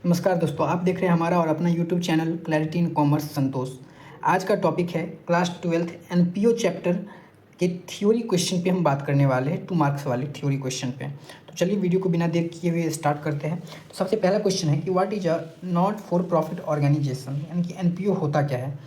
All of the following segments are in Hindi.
नमस्कार दोस्तों, आप देख रहे हैं हमारा और अपना YouTube channel clarity in commerce Santosh. आज का टॉपिक है क्लास 12th एनपीओ चैप्टर के थ्योरी क्वेश्चन पे हम बात करने वाले हैं, 2 मार्क्स वाले थ्योरी क्वेश्चन पे। तो चलिए वीडियो को बिना देर किए हुए स्टार्ट करते हैं। तो सबसे पहला क्वेश्चन है कि what is a not for profit organisation, यानी कि एनपीओ होता क्या है।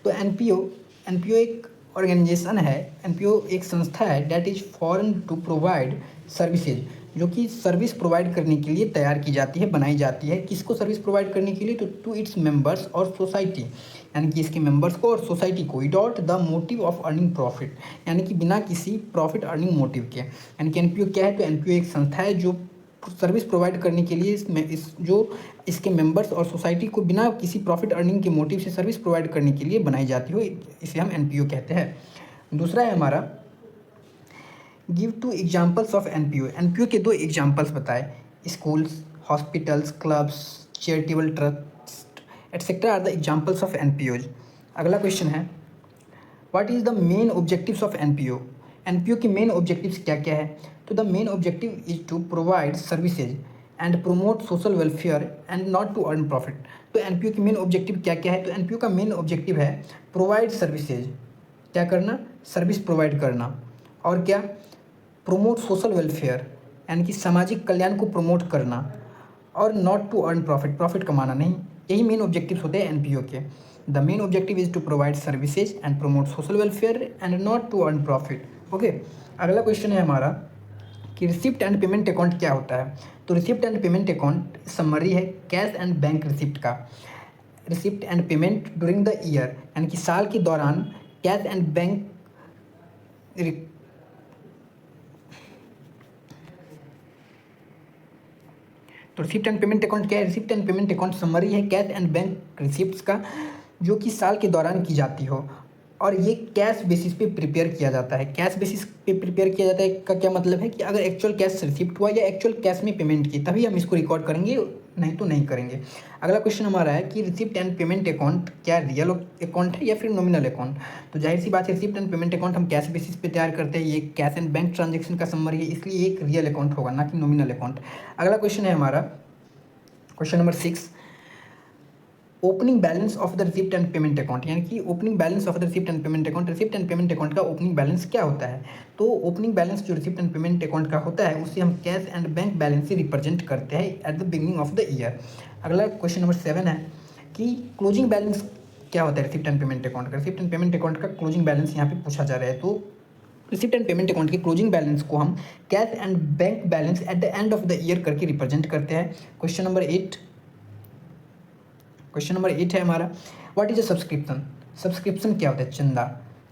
तो एनपीओ एक ऑर्गेनाइजेशन है, एनपीओ एक संस्था है that is form to provide services, जो कि सर्विस प्रोवाइड करने के लिए तैयार की जाती है, बनाई जाती है। किसको सर्विस प्रोवाइड करने के लिए? तो टू इट्स मेंबर्स और सोसाइटी, यानी कि इसके मेंबर्स को और सोसाइटी को, without the motive of earning profit, यानी कि बिना किसी प्रॉफिट अर्निंग मोटिव के। यानी कि एनपीओ क्या है? तो एनपीओ एक संस्था है जो सर्विस प्रोवाइड करने के लिए इसके मेंबर्स और सोसाइटी को बिना किसी प्रॉफिट अर्निंग के मोटिव से सर्विस प्रोवाइड करने के लिए बनाई जाती हो, इसे हम एनपीओ कहते हैं। दूसरा है हमारा give 2 examples of NPO. NPO के 2 एग्जाम्पल्स बताए। Schools, hospitals, clubs, charitable trust etcetera are the examples of NPOs. अगला क्वेश्चन है what is the main objectives of NPO. NPO के मेन ऑब्जेक्टिव्स क्या क्या है? तो the main objective is to provide services and promote social welfare and not to earn profit. तो एनपीओ की मेन ऑब्जेक्टिव क्या क्या है? तो एनपीओ का मेन ऑब्जेक्टिव है प्रोवाइड सर्विसेज, क्या करना? सर्विस प्रोवाइड करना। और क्या? प्रोमोट सोशल वेलफेयर, यानी कि सामाजिक कल्याण को प्रमोट करना। और not to earn profit, profit कमाना नहीं। यही मेन ऑब्जेक्टिव्स होते हैं एनपीओ के। The main objective is to provide services and promote social welfare and not to earn profit. Okay, अगला क्वेश्चन है हमारा कि रिसिप्ट एंड पेमेंट अकाउंट क्या होता है। तो receipt and payment account summary है कैश एंड बैंक रिसिप्ट का। Receipt and payment during the year, यानी कि साल के दौरान कैश एंड बैंक। तो रिसिप्ट एंड पेमेंट अकाउंट क्या है? Receipt and payment account summary है कैश एंड बैंक रिसिप्ट्स का, जो कि साल के दौरान की जाती हो। और ये कैश बेसिस पे प्रिपेयर किया जाता है। कैश बेसिस पे प्रिपेयर किया जाता है का क्या मतलब है कि अगर एक्चुअल कैश रिसिप्ट हुआ या एक्चुअल कैश में पेमेंट की, तभी हम इसको रिकॉर्ड करेंगे, नहीं तो नहीं करेंगे। अगला क्वेश्चन हमारा है कि रिसिप्ट एंड पेमेंट अकाउंट क्या रियल अकाउंट है या फिर नॉमिनल अकाउंट। तो जाहिर सी बात है, रिसिप्ट एंड पेमेंट अकाउंट हम कैश बेसिस पे तैयार करते हैं। ये कैश एंड बैंक ट्रांजेक्शन का समरी है, इसलिए एक रियल अकाउंट होगा, ना कि नॉमिनल अकाउंट। अगला क्वेश्चन है हमारा question number 6, opening balance of the receipt and payment account, यानी कि opening balance of the receipt and payment account. Receipt and payment account का ओपनिंग बैलेंस क्या होता है? तो ओपनिंग बैलेंस जो रिसिप्ट एंड पेमेंट अकाउंट का होता है, उसे हम कैश एंड बैंक बैलेंस से रिप्रेजेंट करते हैं at the beginning of the year. अगला क्वेश्चन नंबर 7 है कि क्लोजिंग बैलेंस क्या होता है रिसिप्ट एंड पेमेंट अकाउंट का। रिसिप्ट एंड पेमेंट अकाउंट का क्लोजिंग बैलेंस यहाँ पे पूछा जा रहा है। तो रिसिप्ट एंड पेमेंट अकाउंट के क्लोजिंग बैलेंस को हम cash and bank balance eight the end of the year करके रिप्रेजेंट करते हैं। क्वेश्चन नंबर 8 है हमारा what is a subscription. Subscription क्या होता है? चंदा।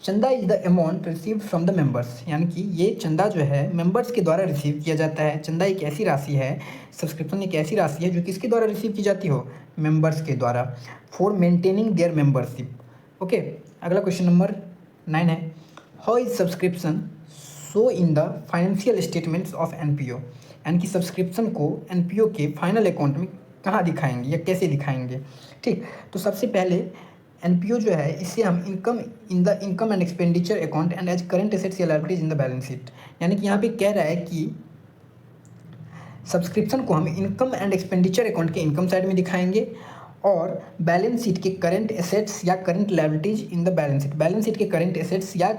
चंदा is the amount receive from the members, यानी कि ये चंदा जो है मेंबर्स के द्वारा रिसीव किया जाता है। चंदा एक ऐसी राशि है, सब्सक्रिप्शन एक ऐसी राशि है जो किसके द्वारा रिसीव की जाती हो? मेंबर्स के द्वारा, for maintaining their membership. Okay, अगला क्वेश्चन नंबर 9 है how is subscription so in the financial statements of NPO, यानी कि सब्सक्रिप्शन को एनपीओ के फाइनल अकाउंट में कहाँ दिखाएंगे या कैसे दिखाएंगे। ठीक, तो सबसे पहले एनपीओ जो है इसे हम income in the income and expenditure account and as current assets या liabilities in the balance sheet, यानी कि यहाँ पे कह रहा है कि सब्सक्रिप्शन को हम इनकम एंड एक्सपेंडिचर अकाउंट के इनकम साइड में दिखाएंगे और बैलेंस शीट के करंट एसेट्स या current liabilities in the balance sheet के करंट एसेट्स या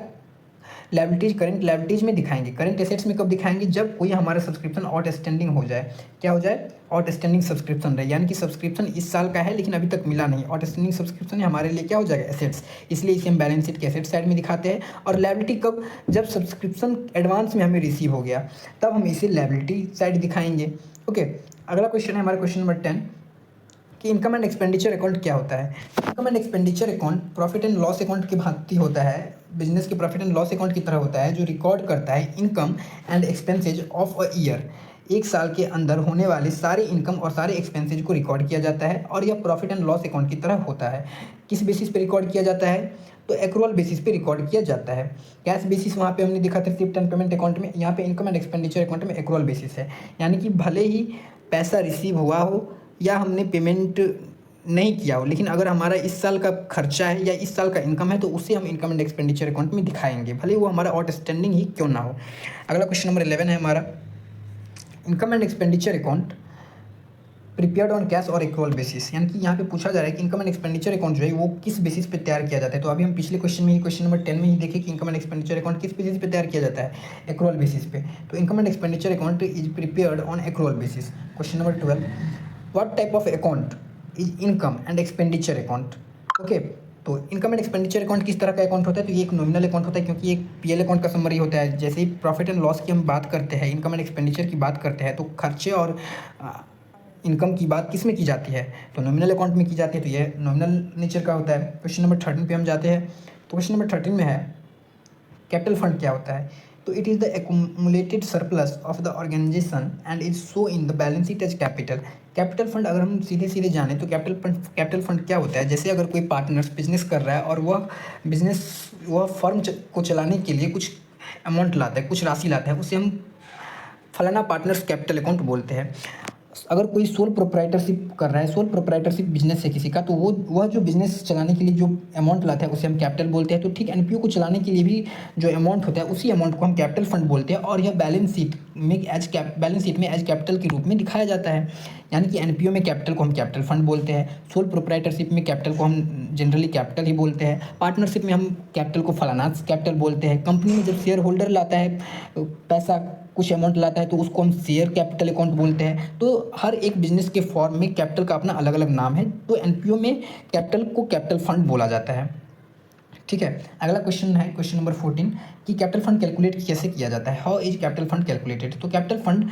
लायबिलिटीज करंट लायबिलिटीज में दिखाएंगे। करंट एसेट्स में कब दिखाएंगे? जब कोई हमारा सब्सक्रिप्शन आउटस्टैंडिंग हो जाए। क्या हो जाए? आउटस्टैंडिंग सब्सक्रिप्शन रहे, यानी कि सब्सक्रिप्शन इस साल का है लेकिन अभी तक मिला नहीं। आउटस्टैंडिंग सब्सक्रिप्शन हमारे लिए क्या हो जाएगा? एसेट्स, इसलिए इसे हम बैलेंस शीट के एसेट साइड में दिखाते हैं। और लायबिलिटी कब? जब सब्सक्रिप्शन एडवांस में हमें रिसीव हो गया, तब हम इसे लायबिलिटी साइड दिखाएंगे। ओके, अगला क्वेश्चन है हमारा क्वेश्चन नंबर 10 कि इनकम एंड एक्सपेंडिचर अकाउंट क्या होता है। Income and expenditure account profit and loss account की भांति होता है, बिजनेस के प्रॉफिट एंड लॉस अकाउंट की तरह होता है, जो रिकॉर्ड करता है income and expenses of a year. एक साल के अंदर होने वाले सारे इनकम और सारे एक्सपेंसेज को रिकॉर्ड किया जाता है और यह प्रॉफिट एंड लॉस अकाउंट की तरह होता है। किस बेसिस पे रिकॉर्ड किया जाता है? तो एक्रूअल बेसिस पे रिकॉर्ड किया जाता है। कैश बेसिस वहाँ पे हमने देखा था रिसिप्ट एंड पेमेंट अकाउंट में, यहाँ पे इनकम एंड एक्सपेंडिचर अकाउंट में एक्रूअल बेसिस है, यानी कि भले ही पैसा रिसीव हुआ हो या हमने पेमेंट नहीं किया हो, लेकिन अगर हमारा इस साल का खर्चा है या इस साल का इनकम है तो उसे हम इनकम एंड एक्सपेंडिचर अकाउंट में दिखाएंगे, भले वो हमारा आउटस्टैंडिंग ही क्यों ना हो। अगला क्वेश्चन नंबर 11 है हमारा income and expenditure account prepared on cash और एक्रूअल बेसिस, यानी कि यहाँ पे पूछा जा रहा है कि इनकम एंड एक्सपेंडिचर अकाउंट जो है वो किस बेसिस पे तैयार किया जाता है। तो अभी हम पिछले क्वेश्चन में ही, क्वेश्चन नंबर 10 में ही देखे कि इनकम एंड एक्सपेंडिचर अकाउंट किस बेसिस पे तैयार किया जाता है, एक्रूअल बेसिस पे। तो income and expenditure account is prepared on accrual basis. Question number 12, what type of account is income and expenditure account. Okay, तो इनकम एंड एक्सपेंडिचर अकाउंट किस तरह का अकाउंट होता है, तो ये एक नॉमिनल अकाउंट होता है, क्योंकि एक पीएल अकाउंट का समरी होता है। जैसे ही प्रॉफिट एंड लॉस की हम बात करते हैं, इनकम एंड एक्सपेंडिचर की बात करते हैं, तो खर्चे और इनकम की बात किस में की जाती है, तो नॉमिनल अकाउंट में की जाती है। तो ये नॉमिनल नेचर का होता है। क्वेश्चन नंबर 13 पे हम जाते हैं। तो क्वेश्चन नंबर 13 में है कैपिटल फंड क्या होता है। तो it is the accumulated surplus of the organisation and is so in the balance sheet as capital. Capital fund अगर हम सीधे सीधे जाने तो कैपिटल फंड क्या होता है, जैसे अगर कोई पार्टनर्स बिजनेस कर रहा है और वह फर्म को चलाने के लिए कुछ अमाउंट लाता है, कुछ राशि लाता है, उसे हम फलाना पार्टनर्स कैपिटल अकाउंट बोलते हैं। अगर कोई सोल प्रोप्राइटरशिप कर रहा है, सोल प्रोप्राइटरशिप बिजनेस है किसी का, तो वह जो बिजनेस चलाने के लिए जो अमाउंट लाता है उसे हम कैपिटल बोलते हैं। तो ठीक एनपीओ को चलाने के लिए भी जो अमाउंट होता है उसी अमाउंट को हम कैपिटल फंड बोलते हैं, और यह बैलेंस शीट में एज कैपिटल के रूप में दिखाया जाता है। यानी कि एनपीओ में कैपिटल को हम कैपिटल फंड बोलते हैं, सोल प्रोप्राइटरशिप में कैपिटल को हम जनरली कैपिटल ही बोलते हैं, पार्टनरशिप में हम कैपिटल को फलानास कैपिटल बोलते हैं। कंपनी में जब शेयर होल्डर लाता है पैसा, कुछ अमाउंट लाता है, तो उसको हम शेयर कैपिटल अकाउंट बोलते हैं। तो हर एक बिजनेस के फॉर्म में कैपिटल का अपना अलग अलग नाम है। तो एनपीओ में कैपिटल को कैपिटल फंड बोला जाता है। ठीक है, अगला क्वेश्चन है क्वेश्चन नंबर 14 कि कैपिटल फंड कैलकुलेट कैसे किया जाता है। How is capital fund calculated. तो कैपिटल फंड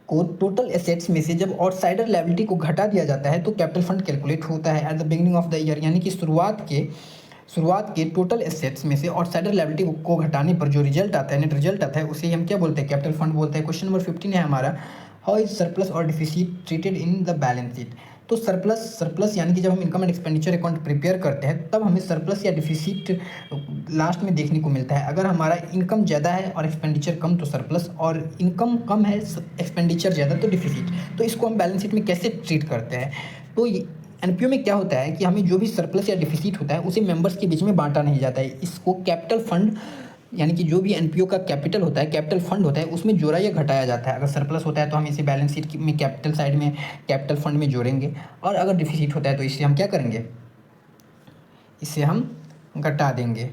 को टोटल एसेट्स में से जब आउटसाइडर लायबिलिटी को घटा दिया जाता है तो कैपिटल फंड कैलकुलेट होता है at the beginning of the year, यानी कि शुरुआत के टोटल एसेट्स में से आउटसाइडर लायबिलिटी को घटाने पर जो रिजल्ट आता है, नेट रिजल्ट आता है, उसे हम क्या बोलते हैं, कैपिटल फंड बोलते हैं। क्वेश्चन नंबर 15 है हमारा, हाउ इज सरप्लस और deficit treated in the balance sheet. तो सरप्लस यानी कि जब हम income and expenditure account prepare करते हैं तब हमें सरप्लस या डिफिसिट लास्ट में देखने को मिलता है। अगर हमारा इनकम ज़्यादा है और एक्सपेंडिचर कम तो सरप्लस, और इनकम कम है एक्सपेंडिचर ज़्यादा तो डिफिसिट। तो इसको हम बैलेंस शीट में कैसे ट्रीट करते हैं, तो एनपीओ में क्या होता है कि हमें जो भी सरप्लस या डिफिसिट होता है उसे मेंबर्स के बीच में बांटा नहीं जाता है। इसको कैपिटल फंड, यानी कि जो भी एनपीओ का कैपिटल होता है, कैपिटल फंड होता है, उसमें जोड़ा या घटाया जाता है। अगर सरप्लस होता है तो हम इसे बैलेंस शीट में कैपिटल साइड में कैपिटल फंड में जोड़ेंगे, और अगर डिफिसिट होता है तो इसे हम क्या करेंगे, इसे हम घटा देंगे।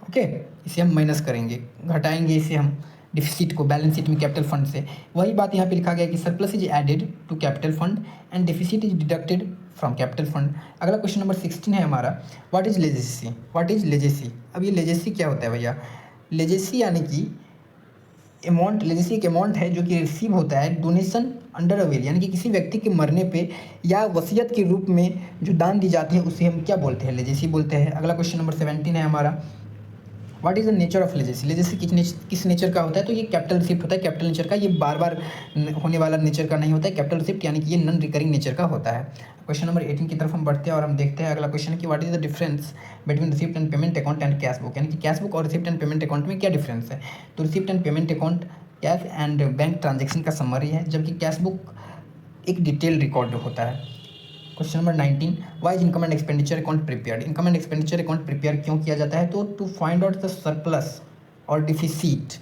ओके, इसे हम माइनस करेंगे, घटाएंगे इसे हम डिफिसिट को बैलेंस शीट में कैपिटल फंड से। वही बात यहाँ पे लिखा गया कि surplus is added to capital fund and deficit is deducted from capital fund. अगला क्वेश्चन नंबर 16 है हमारा, what is legacy. What is legacy. अब ये लेजेसी क्या होता है भैया, लेजेसी यानी कि अमाउंट, लेजेसी एक अमाउंट है जो कि रिसीव होता है डोनेशन अंडर अ विल, यानी कि किसी व्यक्ति के मरने पे या वसीयत के रूप में जो दान दी जाती है उसे हम क्या बोलते हैं, लेजेसी बोलते हैं। अगला क्वेश्चन नंबर 17 है हमारा, what is the nature of legacy. Legacy किस नेचर का होता है, तो ये कैपिटल रिसिप्ट होता है, कैपिटल नेचर का। ये बार बार होने वाला नेचर का नहीं होता है, कैपिटल रिसिप्ट यानी कि ये नॉन रिकरिंग नेचर का होता है। क्वेश्चन नंबर 18 की तरफ हम बढ़ते हैं और हम देखते हैं अगला क्वेश्चन कि what is the difference between receipt and payment account and cash book, यानी कि कैश बुक और रिसिप्ट एंड पेमेंट अकाउंट में क्या डिफरेंस है। तो receipt and payment account cash and bank transaction का समरी है, जबकि कैश बुक एक डिटेल रिकॉर्ड होता है। Question number 19, why is income and expenditure account prepared. Income and expenditure account prepare क्यों किया जाता है, तो to find out the surplus और deficit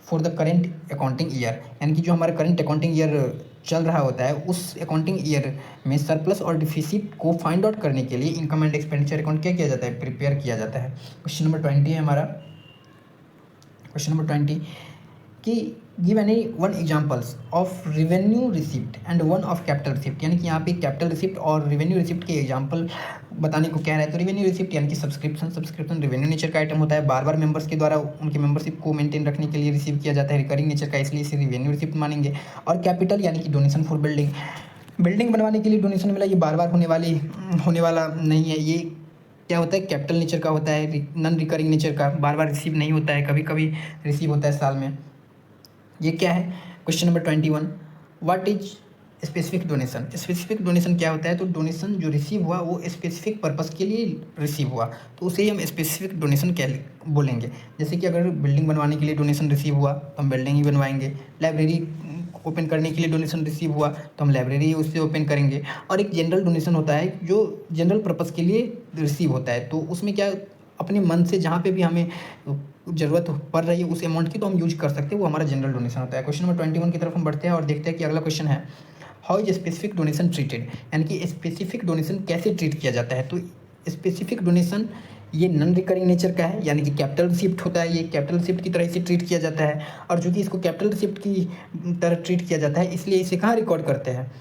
for the current accounting year, यानी कि जो हमारा करेंट अकाउंटिंग ईयर चल रहा होता है उस अकाउंटिंग ईयर में सरप्लस और डिफिसिट को फाइंड आउट करने के लिए इनकम एंड एक्सपेंडिचर अकाउंट क्या किया जाता है, प्रिपेयर किया जाता है। क्वेश्चन नंबर 20 है हमारा, क्वेश्चन नंबर 20 कि give any one examples of revenue receipt and one of capital receipt, यानी कि यहाँ पे कैपिटल रिसिप्ट और रेवेन्यू रिसिप्ट के एग्जांपल बताने को कह रहा है। तो रेवेन्यू रिसिप्ट यानी कि सब्सक्रिप्शन रेवेन्यू नेचर का आइटम होता है, बार बार मेंबर्स के द्वारा उनके मेंबरशिप को मेंटेन रखने के लिए रिसीव किया जाता है, रिकरिंग नेचर का, इसलिए इसे रेवेन्यू रिसिप्ट मानेंगे। और कैपिटल यानी कि डोनेशन फॉर बिल्डिंग बनवाने के लिए डोनेशन मिला, ये बार बार होने वाला नहीं है, ये क्या होता है, कैपिटल नेचर का होता है, नॉन रिकरिंग नेचर का, बार बार रिसीव नहीं होता है, कभी कभी रिसीव होता है साल में। ये क्या है, question number 21, what is specific donation. Specific donation क्या होता है, तो डोनेशन जो रिसीव हुआ वो स्पेसिफिक पर्पस के लिए रिसीव हुआ, तो उसे ही हम स्पेसिफिक डोनेशन क्या बोलेंगे। जैसे कि अगर बिल्डिंग बनवाने के लिए डोनेशन रिसीव हुआ तो हम बिल्डिंग ही बनवाएंगे, लाइब्रेरी ओपन करने के लिए डोनेशन रिसीव हुआ तो हम लाइब्रेरी उससे ओपन करेंगे। और एक जनरल डोनेशन होता है जो जनरल पर्पस के लिए रिसीव होता है, तो उसमें क्या अपने मन से जहाँ पे भी हमें ज़रूरत पड़ रही है उस अमाउंट की तो हम यूज कर सकते हैं, वो हमारा जनरल डोनेशन होता है। क्वेश्चन नंबर 21 की तरफ हम बढ़ते हैं और देखते हैं कि अगला क्वेश्चन है, how is specific donation treated, यानी कि स्पेसिफिक डोनेशन कैसे ट्रीट किया जाता है। तो स्पेसिफिक डोनेशन ये नॉन रिकरिंग नेचर का है, यानी कि कैपिटल रिसिप्ट होता है, ये कैपिटल रिसिप्ट की तरह इसे ट्रीट किया जाता है। और चूँकि इसको कैपिटल रिसिप्ट की तरह ट्रीट किया जाता है, इसलिए इसे कहाँ रिकॉर्ड करते हैं,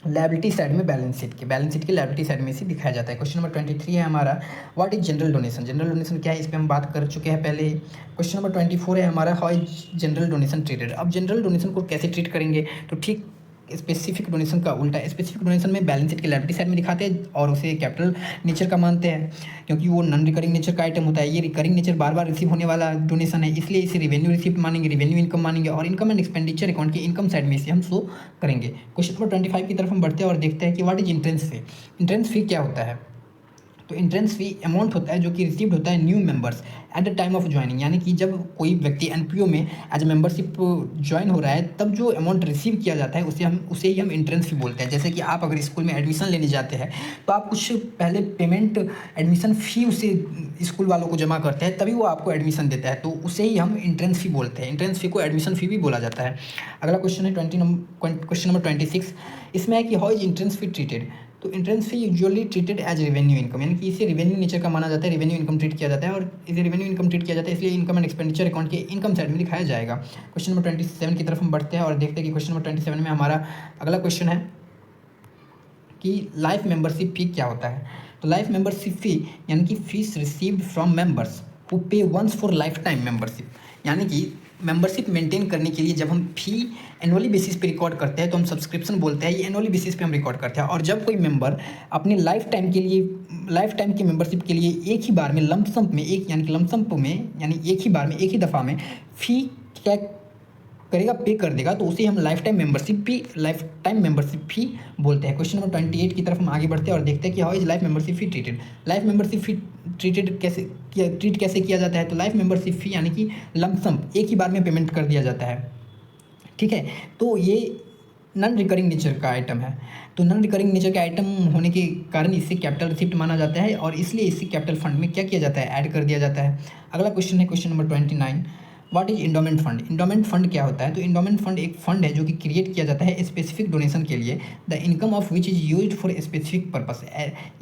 लायबिलिटी साइड में, बैलेंस शीट की लायबिलिटी साइड में इसे दिखाया जाता है। क्वेश्चन नंबर 23 है हमारा, what is general donation. General donation क्या है, इस पर हम बात कर चुके हैं पहले। क्वेश्चन नंबर 24 है हमारा, how is general donation treated. अब जनरल डोनेशन को कैसे ट्रीट करेंगे, तो ठीक स्पेसिफिक डोनेशन का उल्टा है। स्पेसिफिक डोनेशन में बैलेंस शीट की लायबिलिटी साइड में दिखाते हैं और उसे कैपिटल नेचर का मानते हैं, क्योंकि वो नॉन रिकरिंग नेचर का आइटम होता है। ये रिकरिंग नेचर बार बार रिसीव होने वाला डोनेशन है, इसलिए इसे रेवेन्यू रिसिप्ट मानेंगे, रेवेन्यू इनकम मानेंगे, और इनकम एंड एक्सपेंडिचर अकाउंट की इनकम साइड में इसे हम शो करेंगे। क्वेश्चन नंबर 25 की तरफ हम बढ़ते हैं और देखते हैं कि what is entrance fee. Entrance fee क्या होता है, तो इंट्रेंस फी अमाउंट होता है जो कि रिसीव्ड होता है new members at the time of joining, यानी कि जब कोई व्यक्ति एनपीओ में एज मेंबरशिप ज्वाइन हो रहा है, तब जो अमाउंट रिसीव किया जाता है उसे ही हम इंट्रेंस फी बोलते हैं। जैसे कि आप अगर स्कूल में एडमिशन लेने जाते हैं तो आप कुछ पहले पेमेंट एडमिशन फ़ी उसे स्कूल वालों को जमा करते हैं, तभी वो आपको एडमिशन देता है, तो उसे ही हम इंट्रेंस फी बोलते हैं। इंट्रेंस फी को एडमिशन फ़ी भी बोला जाता है। अगला क्वेश्चन है क्वेश्चन नंबर 26, इसमें है कि how is entrance fee treated. तो entrance fee usually treated as revenue income, यानी कि इसे रेवेन्यू नेचर का माना जाता है, रेवेन्यू इनकम ट्रीट किया जाता है, और इसे रेवेन्यू इनकम ट्रीट किया जाता है, इसलिए इनकम एंड एक्सपेंडिचर अकाउंट के इनकम साइड में दिखाया जाएगा। क्वेश्चन नंबर 27 की तरफ हम बढ़ते हैं और देखते हैं कि क्वेश्चन नंबर 27 में हमारा अगला क्वेश्चन है कि लाइफ मेंबरशिप फी क्या होता है। तो लाइफ मेंबरशिप फी यानी कि fees received from members who pay once for life time membership, यानी कि मेंबरशिप मेंटेन करने के लिए जब हम फी एनुअली बेसिस पे रिकॉर्ड करते हैं तो हम सब्सक्रिप्शन बोलते हैं, ये एनुअली बेसिस पे हम रिकॉर्ड करते हैं। और जब कोई मेंबर अपने लाइफ टाइम की मेंबरशिप के लिए एक ही बार में लमसम में एक ही बार में एक ही दफ़ा में फ़ी क्या करेगा, पे कर देगा, तो उसे हम लाइफ टाइम मेंबरशिप फी बोलते हैं। क्वेश्चन नंबर 28 की तरफ हम आगे बढ़ते हैं और देखते हैं कि how is life membership fee treated. Life membership fee treat कैसे किया जाता है। तो लाइफ मेंबरशिप फी यानी कि लमसम एक ही बार में पेमेंट कर दिया जाता है, ठीक है। तो ये नॉन रिकरिंग नेचर का आइटम है, तो नॉन रिकरिंग नेचर का आइटम होने के कारण इसे कैपिटल रिसिप्ट माना जाता है और इसलिए इसे कैपिटल फंड में क्या किया जाता है, ऐड कर दिया जाता है। अगला क्वेश्चन है question number 29, what is endowment fund. Endowment fund क्या होता है। तो इंडोमेंट फंड एक फंड है जो कि क्रिएट किया जाता है स्पेसिफिक डोनेशन के लिए, the income of which is used for specific purpose,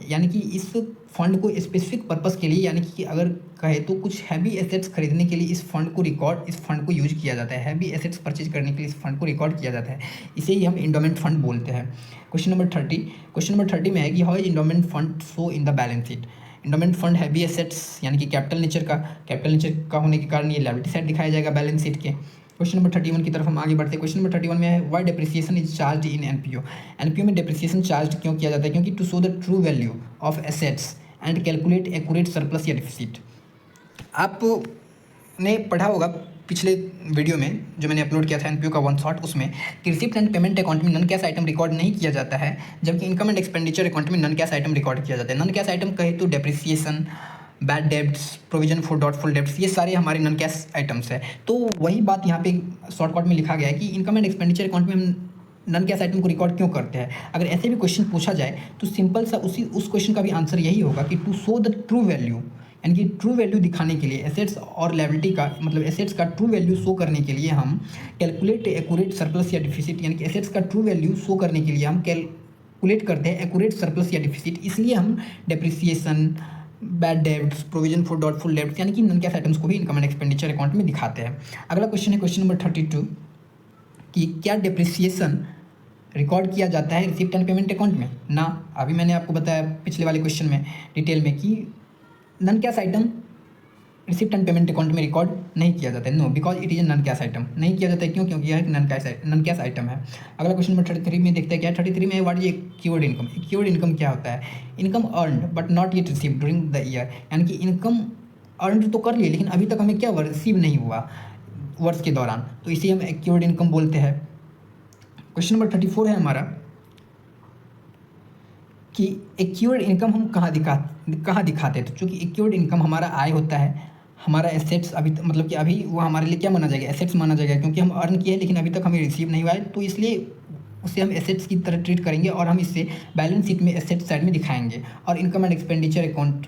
यानी कि इस फंड को स्पेसिफिक पर्पस के लिए, यानी कि अगर कहे तो कुछ हैवी एसेट्स खरीदने के लिए इस फंड को यूज किया जाता है। हैवी एसेट्स परचेज करने के लिए इस फंड को रिकॉर्ड किया जाता है, इसे ही हम इंडोमेंट फंड बोलते हैं। क्वेश्चन नंबर 30 में है कि how is endowment fund show in the balance sheet. Endowment fund heavy assets यानी कि कैपिटल नेचर का होने के कारण ये लायबिलिटी साइड दिखाया जाएगा बैलेंस शीट के। क्वेश्चन नंबर 31 की तरफ हम आगे बढ़ते हैं। क्वेश्चन नंबर 31 में है why depreciation is charge in NPO. NPO में डेप्रिसिएशन चार्ज क्यों किया जाता है, क्योंकि to show the true value of assets and calculate accurate surplus या डिफिसिट। आपने पढ़ा होगा पिछले वीडियो में जो मैंने अपलोड किया था एनपीओ का वन शॉट, उसमें कि रिसिप्ट एंड पेमेंट अकाउंट में नॉन कैश आइटम रिकॉर्ड नहीं किया जाता है, जबकि इनकम एंड एक्सपेंडिचर अकाउंट में नॉन कैश आइटम रिकॉर्ड किया जाता है। नॉन कैश आइटम कहे तो depreciation, bad debts, provision for doubtful debts, ये सारे हमारे नॉन कैश आइटम्स है। तो वही बात यहाँ पे शॉर्टकट में लिखा गया है कि इनकम एंड एक्सपेंडिचर अकाउंट में हम नॉन कैश आइटम को रिकॉर्ड क्यों करते हैं। अगर ऐसे भी क्वेश्चन पूछा जाए तो सिंपल सा उस क्वेश्चन का भी आंसर यही होगा कि to show the true value, यानी कि ट्रू वैल्यू दिखाने के लिए एसेट्स और लायबिलिटी का मतलब एसेट्स का ट्रू वैल्यू शो करने के लिए हम कैलकुलेट एक्यूरेट सरप्लस या डिफिसिट, यानी कि एसेट्स का ट्रू वैल्यू शो करने के लिए हम कैलकुलेट करते हैं एक्यूरेट सरप्लस या डिफिसिट, इसलिए हम depreciation, bad debts, provision for doubtful debts यानी कि नॉन कैश आइटम्स को भी इनकम एंड एक्सपेंडिचर अकाउंट में दिखाते हैं। अगला क्वेश्चन है क्वेश्चन नंबर 32 कि क्या डेप्रिसिएशन रिकॉर्ड किया जाता है रिसिप्ट एंड पेमेंट अकाउंट में ना। अभी मैंने आपको बताया पिछले वाले क्वेश्चन में डिटेल में कि non cash item receipt and payment account में रिकॉर्ड नहीं किया जाता है, no because it is non cash item. नहीं किया जाता है क्यों, क्योंकि यह नॉन कैश आइटम है। अगला क्वेश्चन नंबर 33 में देखते हैं क्या 33 में व्हाट इज एक्योर्ड इनकम। एक्योर्ड इनकम क्या होता है, income earned but not yet received during the year, यानी कि इनकम अर्न तो कर लिए लेकिन अभी तक हमें क्या रिसीव नहीं हुआ वर्ष के दौरान, तो इसे हम एक्योर्ड इनकम बोलते हैं। क्वेश्चन नंबर 34 है हमारा कि एक्योर्ड इनकम हम कहाँ दिखाते हैं। तो चूँकि एक्योर्ड इनकम हमारा आय होता है, हमारा एसेट्स अभी मतलब कि अभी वो हमारे लिए क्या माना जाएगा, एसेट्स माना जाएगा, क्योंकि हम अर्न किए हैं लेकिन अभी तक हमें रिसीव नहीं हुआ है, तो इसलिए उसे हम एसेट्स की तरह ट्रीट करेंगे और हम इसे बैलेंस शीट में एसेट्स साइड में दिखाएंगे। और इनकम एंड एक्सपेंडिचर अकाउंट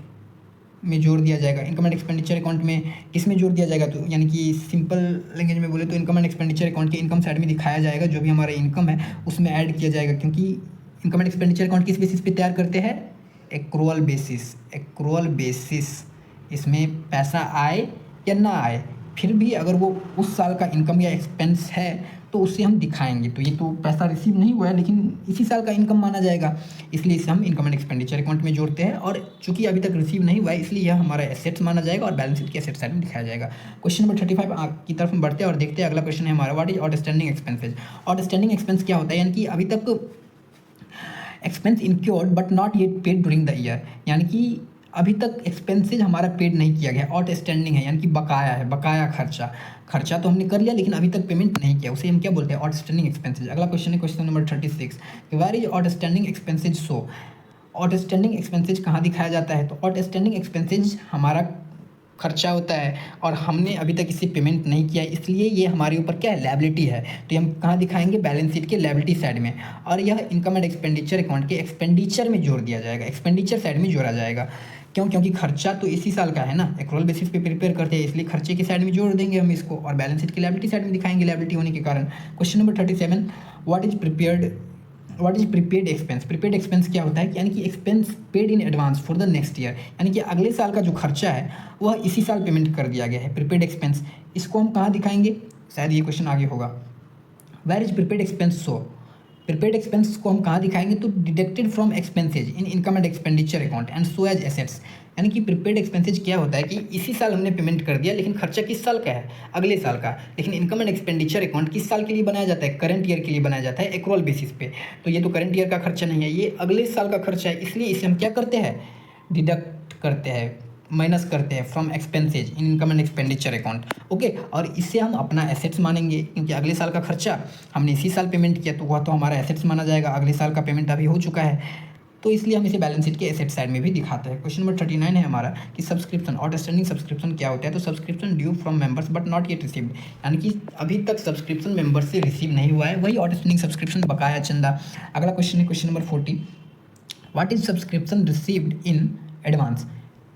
में जोड़ दिया जाएगा। इनकम एंड एक्सपेंडिचर अकाउंट में किस में जोड़ दिया जाएगा, तो यानी कि सिंपल लैंग्वेज में बोले तो इनकम एंड एक्सपेंडिचर अकाउंट के इनकम साइड में दिखाया जाएगा, जो भी हमारा इनकम है उसमें ऐड किया जाएगा, क्योंकि इनकम एंड एक्सपेंडिचर अकाउंट किस बेसिस पे तैयार करते हैं, एक्रूअल बेसिस। एक्रूअल बेसिस, इसमें पैसा आए या ना आए, फिर भी अगर वो उस साल का इनकम या एक्सपेंस है तो उससे हम दिखाएंगे। तो ये तो पैसा रिसीव नहीं हुआ है लेकिन इसी साल का इनकम माना जाएगा, इसलिए इसे हम इनकम एंड एक्सपेंडिचर अकाउंट में जोड़ते हैं। और चूंकि अभी तक रिसीव नहीं हुआ है इसलिए यह हमारा एसेट्स माना जाएगा और बैलेंस शीट के एसेट साइड में दिखाया जाएगा। क्वेश्चन नंबर 35 की तरफ हम बढ़ते हैं और देखते हैं। अगला क्वेश्चन है हमारा, what is outstanding expenses. Outstanding expense क्या होता है, यानी कि अभी तक expense incurred but not yet paid during the year, यानी कि अभी तक एक्सपेंसेज हमारा पेड नहीं किया गया, आउटस्टैंडिंग है, यानी कि बकाया है, बकाया खर्चा। खर्चा तो हमने कर लिया लेकिन अभी तक पेमेंट नहीं किया, उसे हम क्या बोलते हैं, आउटस्टैंडिंग एक्सपेंसेज। अगला क्वेश्चन है question number 36, where is outstanding expenses show. Outstanding expenses कहाँ दिखाया जाता है, तो आउटस्टैंडिंग एक्सपेंसेज हमारा खर्चा होता है और हमने अभी तक इसे पेमेंट नहीं किया है, इसलिए ये हमारे ऊपर क्या है, लायबिलिटी है। तो हम कहाँ दिखाएंगे, बैलेंस शीट के लायबिलिटी साइड में, और यह इनकम एंड एक्सपेंडिचर अकाउंट के एक्सपेंडिचर में जोड़ दिया जाएगा, एक्सपेंडिचर साइड में जोड़ा जाएगा। क्यों, क्योंकि खर्चा तो इसी साल का है ना, एक्रूअल बेसिस पे प्रिपेयर करते हैं, इसलिए खर्चे की साइड में जोड़ देंगे हम इसको और बैलेंस शीट की लायबिलिटी साइड में दिखाएंगे, लायबिलिटी होने के कारण। Question number 37, what is prepaid expense. Prepaid expense क्या होता है, यानी कि expense paid in advance for the next year, यानी कि अगले साल का जो खर्चा है वह इसी साल पेमेंट कर दिया गया है, प्रीपेड एक्सपेंस। इसको हम कहाँ दिखाएंगे, शायद ये क्वेश्चन आगे होगा, where is prepaid expense show. Prepaid expense को हम कहाँ दिखाएंगे, तो deducted from expenses in income and expenditure account and show as assets, यानी कि प्रीपेड एक्सपेंसेज क्या होता है कि इसी साल हमने पेमेंट कर दिया लेकिन खर्चा किस साल का है, अगले साल का। लेकिन इनकम एंड एक्सपेंडिचर अकाउंट किस साल के लिए बनाया जाता है, करंट ईयर के लिए बनाया जाता है, एक्रूअल बेसिस पे। तो ये तो करंट ईयर का खर्चा नहीं है, ये अगले साल का खर्चा है, इसलिए इसे हम क्या करते हैं, डिडक्ट करते हैं, माइनस करते हैं from expenses in income and expenditure account. Okay, और इससे हम अपना एसेट्स मानेंगे, क्योंकि अगले साल का खर्चा हमने इसी साल पेमेंट किया तो वह तो हमारा एसेट्स माना जाएगा, अगले साल का पेमेंट अभी हो चुका है, तो इसलिए हम इसे बैलेंस शीट के एसेट साइड में भी दिखाते हैं। क्वेश्चन नंबर 39 है हमारा कि सब्सक्रिप्शन, आउटस्टैंडिंग सब्सक्रिप्शन क्या होता है, तो subscription due from members but not yet received, यानी कि अभी तक सब्सक्रिप्शन मेंबर से रिसीव नहीं हुआ है, वही आउटस्टैंडिंग सब्सक्रिप्शन, बकाया चंदा। अगला क्वेश्चन है question number 40, what is subscription received in advance.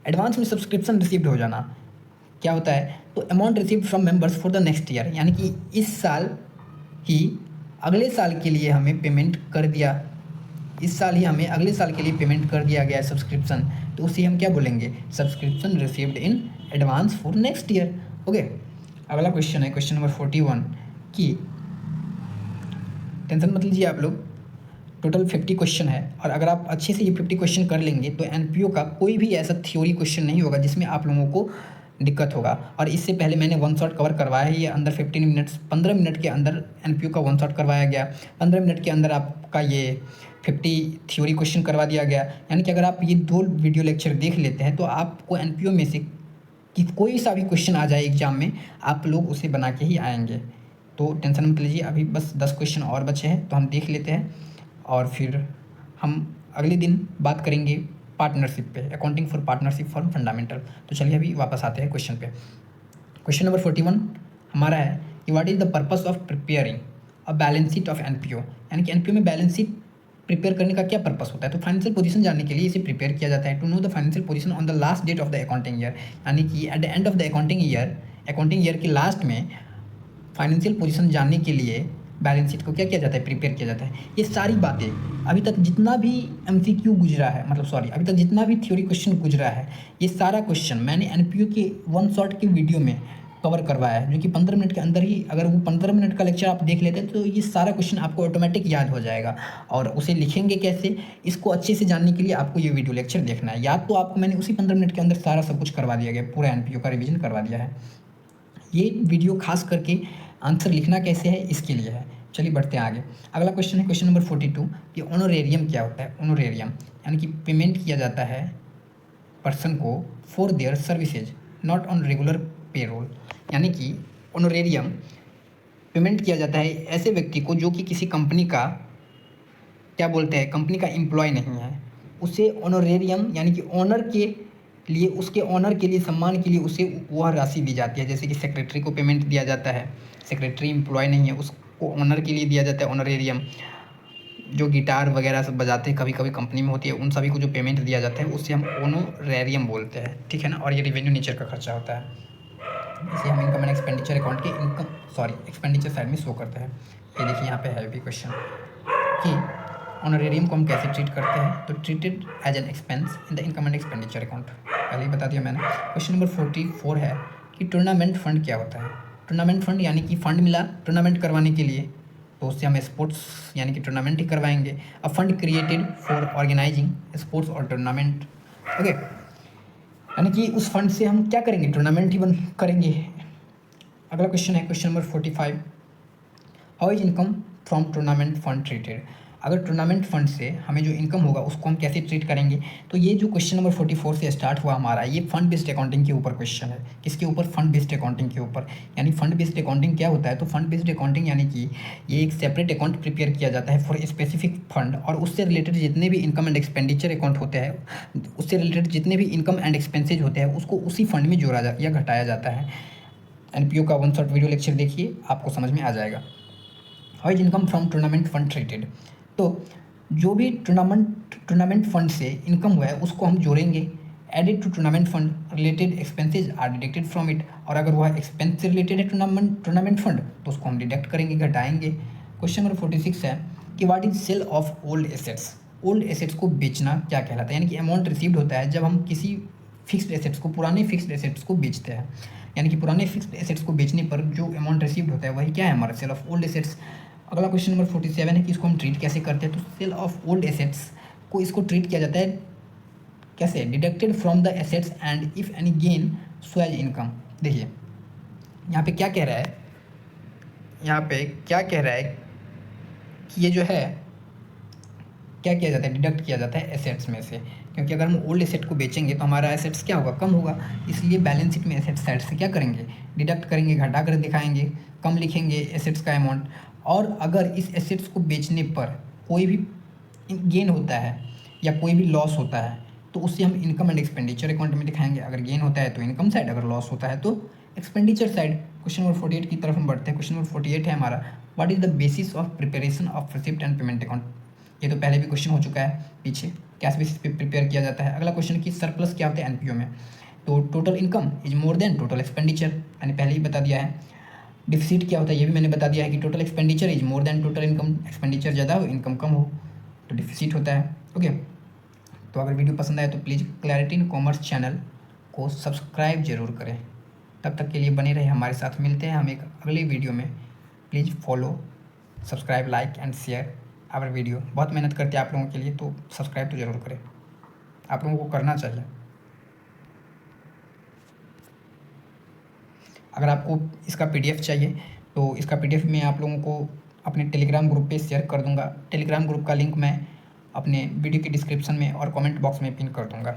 Advance में सब्सक्रिप्शन रिसीव्ड हो जाना क्या होता है, तो amount received from members for the next year, यानी कि इस साल ही अगले साल के लिए हमें पेमेंट कर दिया, इस साल ही हमें अगले साल के लिए पेमेंट कर दिया गया है सब्सक्रिप्शन, तो उसे हम क्या बोलेंगे, subscription received in advance for next year. Okay, अगला क्वेश्चन है क्वेश्चन नंबर 41 कि टेंशन मत लीजिए आप लोग, टोटल 50 क्वेश्चन है और अगर आप अच्छे से ये 50 क्वेश्चन कर लेंगे तो एनपीओ का कोई भी ऐसा थ्योरी क्वेश्चन नहीं होगा जिसमें आप लोगों को दिक्कत होगा। और इससे पहले मैंने वन शॉट कवर करवाया है, ये अंदर 15 मिनट के अंदर एनपीओ का वन शॉट करवाया गया, 15 मिनट के अंदर आपका ये 50 थ्योरी क्वेश्चन करवा दिया गया। यानी कि अगर आप ये 2 वीडियो लेक्चर देख लेते हैं तो आपको एनपीओ में से कि कोई सा भी क्वेश्चन आ जाए एग्जाम में, आप लोग उसे बना के ही आएंगे। तो टेंशन मत लीजिए, अभी बस 10 क्वेश्चन और बचे हैं तो हम देख लेते हैं और फिर हम अगले दिन बात करेंगे पार्टनरशिप पे, accounting for partnership for fundamental. तो चलिए अभी वापस आते हैं क्वेश्चन पे। क्वेश्चन नंबर 41 हमारा है कि what is the purpose of preparing a balance sheet of NPO, यानी कि एनपीओ में बैलेंस शीट प्रिपेयर करने का क्या पर्पस होता है, तो फाइनेंशियल पोजीशन जानने के लिए इसे प्रिपेयर किया जाता है। To know the financial position on the last date of the accounting year, यानी कि at the end of the accounting year के लास्ट में फाइनेंशियल पोजीशन जानने के लिए बैलेंस शीट को क्या किया जाता है, प्रिपेयर किया जाता है। ये सारी बातें अभी तक जितना भी एमसीक्यू गुजरा है, मतलब सॉरी अभी तक जितना भी थ्योरी क्वेश्चन गुजरा है, ये सारा क्वेश्चन मैंने एनपीओ के वन शॉट के वीडियो में कवर करवाया है, जो कि 15 मिनट के अंदर ही, अगर वो 15 मिनट का लेक्चर आप देख लेते हैं तो ये सारा क्वेश्चन आपको ऑटोमेटिक याद हो जाएगा। और उसे लिखेंगे कैसे, इसको अच्छे से जानने के लिए आपको ये वीडियो लेक्चर देखना है। याद तो आपको मैंने उसी 15 मिनट के अंदर सारा सब कुछ करवा दिया गया, पूरा एनपीओ का रिविजन करवा दिया है। ये वीडियो खास करके आंसर लिखना कैसे है इसके लिए है। चलिए बढ़ते हैं आगे। अगला क्वेश्चन है क्वेश्चन नंबर 42 कि ऑनोरेरियम क्या होता है। ऑनोरेरियम यानी कि पेमेंट किया जाता है पर्सन को for their services not on regular payroll, यानी कि ऑनोरेरियम पेमेंट किया जाता है ऐसे व्यक्ति को जो कि किसी कंपनी का क्या बोलते हैं, कंपनी का एम्प्लॉय नहीं है, उसे ऑनोरेरियम यानी कि ऑनर के लिए, उसके ऑनर के लिए, सम्मान के लिए उसे वह राशि दी जाती है। जैसे कि सेक्रेटरी को पेमेंट दिया जाता है, सेक्रेटरी एम्प्लॉय नहीं है, उसको ऑनर के लिए दिया जाता है ऑनरेरियम। जो गिटार वगैरह सब बजाते हैं, कभी कभी कंपनी में होती है, उन सभी को जो पेमेंट दिया जाता है उसे हम ऑनरेरियम बोलते हैं, ठीक है ना। और ये रेवेन्यू नेचर का खर्चा होता है, इसे हम इनकम एंड एक्सपेंडिचर अकाउंट के एक्सपेंडिचर साइड में शो करते हैं। ये देखिए यहाँ पे है भी क्वेश्चन कि ऑनरेरियम को हम कैसे ट्रीट करते हैं, तो treated as an expense in the income and expenditure account, पहले ही बता दिया मैंने। क्वेश्चन नंबर 44 है कि टूर्नामेंट फंड क्या होता है। टूर्नामेंट फंड यानी कि फ़ंड मिला टूर्नामेंट करवाने के लिए, तो उससे हम स्पोर्ट्स यानी कि टूर्नामेंट ही करवाएंगे। A fund created for organising sports और टूर्नामेंट, ओके, यानी कि उस फंड से हम क्या करेंगे, टूर्नामेंट ही करेंगे। अगला क्वेश्चन है question number 45, how is income from tournament fund treated. अगर टूर्नामेंट फंड से हमें जो इनकम होगा उसको हम कैसे ट्रीट करेंगे। तो ये जो क्वेश्चन नंबर 44 से स्टार्ट हुआ हमारा, ये फंड बेस्ड अकाउंटिंग के ऊपर क्वेश्चन है। किसके ऊपर, फंड बेस्ड अकाउंटिंग के ऊपर। यानी फंड बेस्ड अकाउंटिंग क्या होता है, तो फंड बेस्ड अकाउंटिंग यानी कि ये एक सेपरेट अकाउंट प्रिपेयर किया जाता है फॉर स्पेसिफिक फंड, और उससे रिलेटेड जितने भी इनकम एंड एक्सपेंडिचर अकाउंट होते हैं, उससे रिलेटेड जितने भी इनकम एंड एक्सपेंसेज होते हैं उसको उसी फंड में जोड़ा या घटाया जाता है। एनपीओ का 1 शॉट वीडियो लेक्चर देखिए, आपको समझ में आ जाएगा। How is income from tournament fund treated, तो जो भी टूर्नामेंट फंड से इनकम हुआ है उसको हम जोड़ेंगे। Added to tournament fund related expenses are deducted from it, और अगर वह एक्सपेंस से रिलेटेड है टूर्नामेंट फंड तो उसको हम डिडक्ट करेंगे, घटाएंगे। क्वेश्चन नंबर 46 है कि what is sale of old assets. Old assets को बेचना क्या कहलाता है, यानी कि अमाउंट रिसीव्ड होता है जब हम किसी फिक्स्ड एसेट्स को, पुराने फिक्स्ड एसेट्स को बेचते हैं। यानी कि पुराने फिक्स्ड एसेट्स को बेचने पर जो अमाउंट रिसीव्ड होता है वही क्या है, हमारा सेल ऑफ ओल्ड एसेट्स। अगला क्वेश्चन नंबर 47 है कि इसको हम ट्रीट कैसे करते हैं। तो सेल ऑफ ओल्ड एसेट्स को इसको ट्रीट किया जाता है कैसे, deducted from the assets and if any gain so as income. देखिए यहाँ पे क्या कह रहा है, यहाँ पे क्या कह रहा है कि ये जो है क्या किया जाता है, डिडक्ट किया जाता है एसेट्स में से, क्योंकि अगर हम ओल्ड एसेट को बेचेंगे तो हमारा एसेट्स क्या होगा, कम होगा। इसलिए बैलेंस शीट में एसेट साइड से क्या करेंगे, डिडक्ट करेंगे, घटा कर दिखाएंगे, कम लिखेंगे एसेट्स का अमाउंट। और अगर इस एसेट्स को बेचने पर कोई भी गेन होता है या कोई भी लॉस होता है तो उससे हम इनकम एंड एक्सपेंडिचर अकाउंट में दिखाएंगे। अगर गेन होता है तो इनकम साइड, अगर लॉस होता है तो एक्सपेंडिचर साइड। क्वेश्चन नंबर 48 की तरफ हम बढ़ते हैं। क्वेश्चन नंबर 48 है हमारा, what is the basis of preparation of receipt and payment account. ये तो पहले भी क्वेश्चन हो चुका है पीछे, कैश बेसिस पे प्रिपेयर किया जाता है। अगला क्वेश्चन की सरप्लस क्या होता है एनपीओ में, तो total income is more than total expenditure, मैंने पहले ही बता दिया है। डिफिसिट क्या होता है ये भी मैंने बता दिया है कि total expenditure is more than total income, expenditure ज़्यादा हो इनकम कम हो तो डिफिसिट होता है, ओके। तो अगर वीडियो पसंद आए तो please clarity in commerce channel को सब्सक्राइब जरूर करें। तब तक के लिए बने रहे हमारे साथ, मिलते हैं हम एक अगले वीडियो में। Please follow, subscribe, like and share our video. बहुत मेहनत करते हैं आप लोगों के लिए, तो सब्सक्राइब तो ज़रूर करें, आप लोगों को करना चाहिए। अगर आपको इसका पीडीएफ चाहिए तो इसका पीडीएफ मैं आप लोगों को अपने टेलीग्राम ग्रुप पे शेयर कर दूंगा। टेलीग्राम ग्रुप का लिंक मैं अपने वीडियो के डिस्क्रिप्शन में और कमेंट बॉक्स में पिन कर दूंगा।